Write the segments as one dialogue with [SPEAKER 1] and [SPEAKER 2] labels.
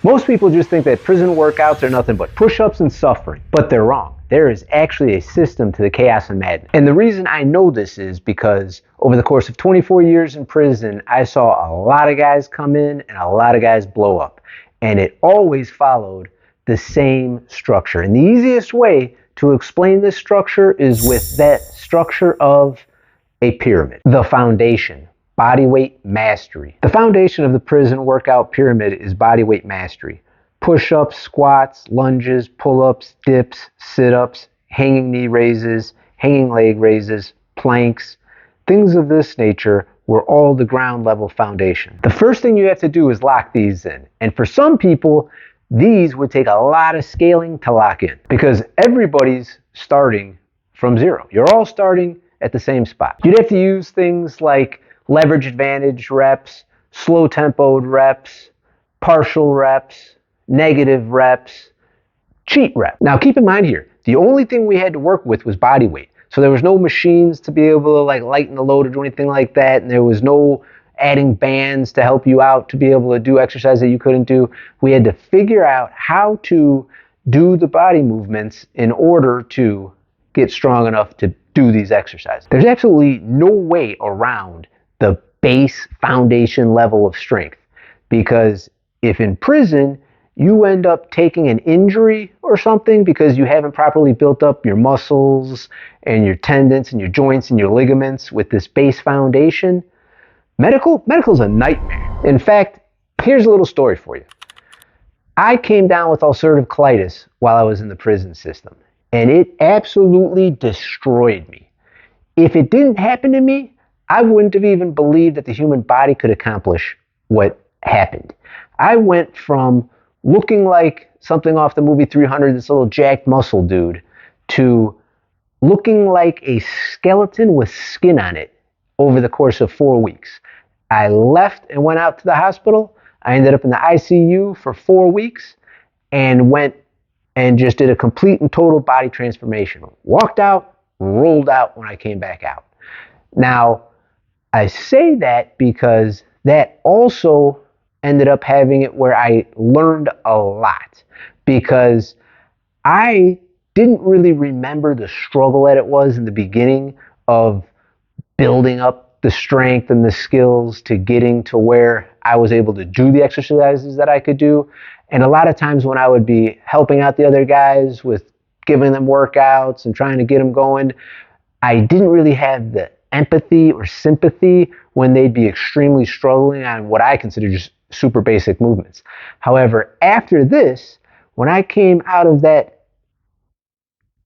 [SPEAKER 1] Most people just think that prison workouts are nothing but push-ups and suffering, but they're wrong. There is actually a system to the chaos and madness. And the reason I know this is because over the course of 24 years in prison, I saw a lot of guys come in and a lot of guys blow up. And it always followed the same structure. And the easiest way to explain this structure is with that structure of a pyramid. The foundation. Bodyweight mastery. The foundation of the prison workout pyramid is bodyweight mastery. Push-ups, squats, lunges, pull-ups, dips, sit-ups, hanging knee raises, hanging leg raises, planks, things of this nature were all the ground level foundation. The first thing you have to do is lock these in. And for some people, these would take a lot of scaling to lock in because everybody's starting from zero. You're all starting at the same spot. You'd have to use things like leverage advantage reps, slow tempoed reps, partial reps, negative reps, cheat reps. Now keep in mind here, the only thing we had to work with was body weight. So there was no machines to be able to like lighten the load or do anything like that. And there was no adding bands to help you out to be able to do exercise that you couldn't do. We had to figure out how to do the body movements in order to get strong enough to do these exercises. There's absolutely no way around the base foundation level of strength, because if in prison you end up taking an injury or something because you haven't properly built up your muscles and your tendons and your joints and your ligaments with this base foundation, medical's a nightmare. In fact, here's a little story for you. I came down with ulcerative colitis while I was in the prison system, and it absolutely destroyed me. If it didn't happen to me, I wouldn't have even believed that the human body could accomplish what happened. I went from looking like something off the movie 300, this little jacked muscle dude, to looking like a skeleton with skin on it over the course of 4 weeks. I left and went out to the hospital. I ended up in the ICU for 4 weeks and went and just did a complete and total body transformation. Walked out, rolled out when I came back out. Now, I say that because that also ended up having it where I learned a lot, because I didn't really remember the struggle that it was in the beginning of building up the strength and the skills to getting to where I was able to do the exercises that I could do. And a lot of times when I would be helping out the other guys with giving them workouts and trying to get them going, I didn't really have the empathy or sympathy when they'd be extremely struggling on what I consider just super basic movements. However, after this, when I came out of that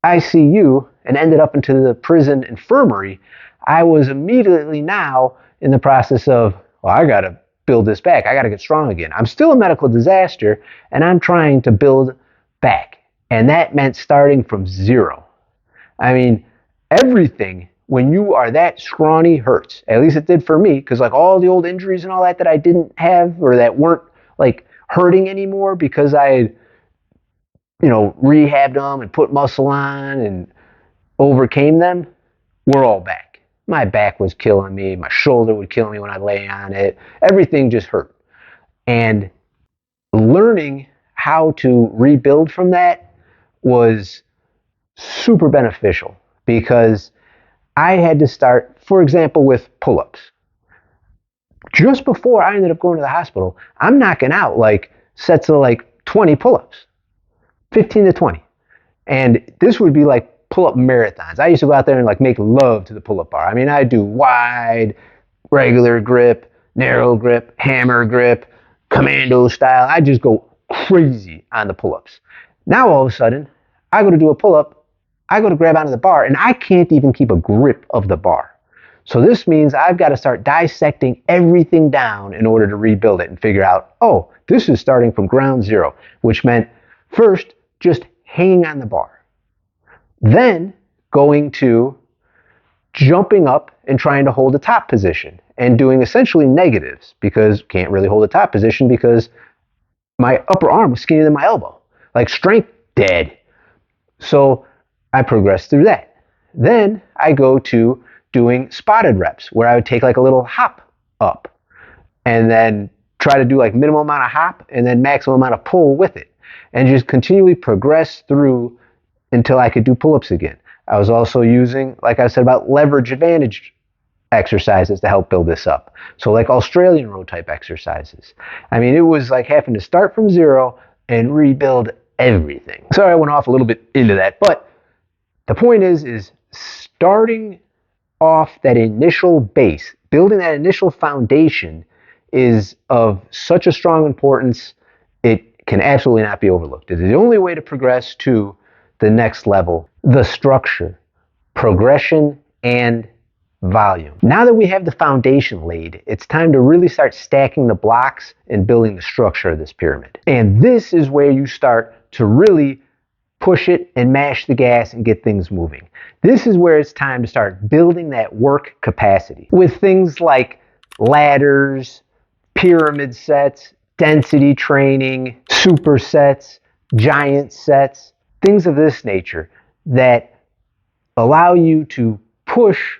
[SPEAKER 1] ICU and ended up into the prison infirmary, I was immediately now in the process of, well, I got to build this back. I got to get strong again. I'm still a medical disaster, and I'm trying to build back. And that meant starting from zero. I mean, everything when you are that scrawny hurts. At least it did for me, because like all the old injuries and all that I didn't have or that weren't like hurting anymore because I had, rehabbed them and put muscle on and overcame them, were all back. My back was killing me. My shoulder would kill me when I lay on it. Everything just hurt. And learning how to rebuild from that was super beneficial, because I had to start, for example, with pull-ups. Just before I ended up going to the hospital, I'm knocking out like sets of like 20 pull-ups, 15 to 20. And this would be like pull-up marathons. I used to go out there and like make love to the pull-up bar. I mean, I do wide, regular grip, narrow grip, hammer grip, commando style. I just go crazy on the pull-ups. Now all of a sudden, I go to do a pull-up, I go to grab onto the bar, and I can't even keep a grip of the bar. So this means I've got to start dissecting everything down in order to rebuild it and figure out, oh, this is starting from ground zero, which meant first just hanging on the bar. Then going to jumping up and trying to hold the top position and doing essentially negatives, because can't really hold the top position because my upper arm was skinnier than my elbow. Like strength, dead. So I progressed through that. Then I go to doing spotted reps, where I would take like a little hop up and then try to do like minimum amount of hop and then maximum amount of pull with it, and just continually progress through until I could do pull-ups again. I was also using, like I said, about leverage advantage exercises to help build this up. So like Australian row type exercises. I mean, it was like having to start from zero and rebuild everything. Sorry, I went off a little bit into that, but the point is starting off that initial base, building that initial foundation is of such a strong importance, it can absolutely not be overlooked. It is the only way to progress to the next level, the structure, progression, and volume. Now that we have the foundation laid, it's time to really start stacking the blocks and building the structure of this pyramid. And this is where you start to really push it and mash the gas and get things moving. This is where it's time to start building that work capacity with things like ladders, pyramid sets, density training, supersets, giant sets, things of this nature that allow you to push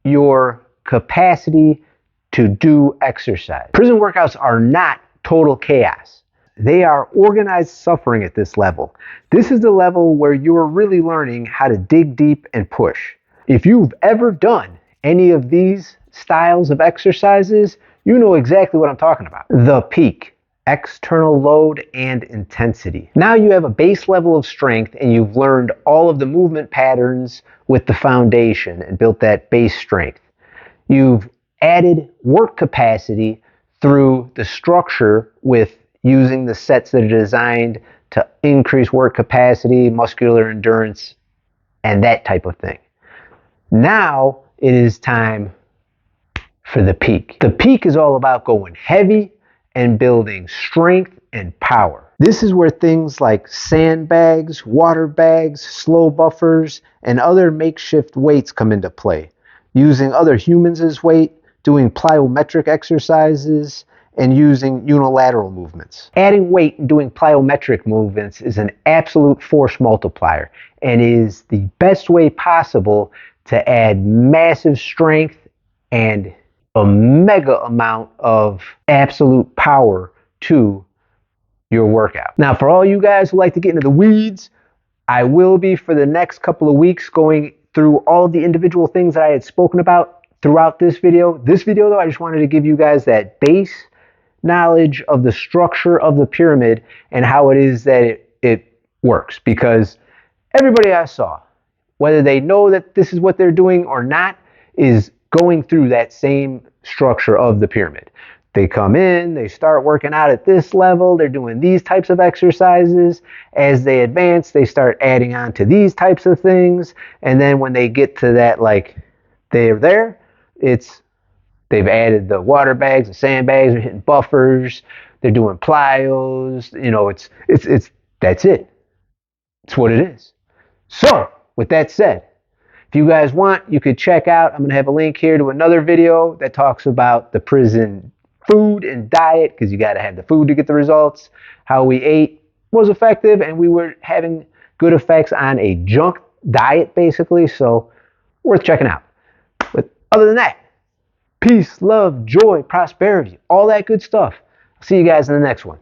[SPEAKER 1] your capacity to do exercise. Prison workouts are not total chaos. They are organized suffering at this level. This is the level where you're really learning how to dig deep and push. If you've ever done any of these styles of exercises, you know exactly what I'm talking about. The peak, external load and intensity. Now you have a base level of strength and you've learned all of the movement patterns with the foundation and built that base strength. You've added work capacity through the structure with using the sets that are designed to increase work capacity, muscular endurance, and that type of thing. Now it is time for the peak. The peak is all about going heavy and building strength and power. This is where things like sandbags, water bags, slow buffers, and other makeshift weights come into play. Using other humans as weight, doing plyometric exercises, and using unilateral movements. Adding weight and doing plyometric movements is an absolute force multiplier and is the best way possible to add massive strength and a mega amount of absolute power to your workout. Now, for all you guys who like to get into the weeds, I will be for the next couple of weeks going through all of the individual things that I had spoken about throughout this video. This video, though, I just wanted to give you guys that base knowledge of the structure of the pyramid and how it is that it works. Because everybody I saw, whether they know that this is what they're doing or not, is going through that same structure of the pyramid. They come in, they start working out at this level, they're doing these types of exercises. As they advance, they start adding on to these types of things. And then when they get to that, like, they're there, they've added the water bags, the sandbags, they're hitting buffers, they're doing plyos, that's it. It's what it is. So, with that said, if you guys want, you could check out, I'm going to have a link here to another video that talks about the prison food and diet, because you got to have the food to get the results. How we ate was effective, and we were having good effects on a junk diet, basically, so worth checking out. But other than that, peace, love, joy, prosperity, all that good stuff. I'll see you guys in the next one.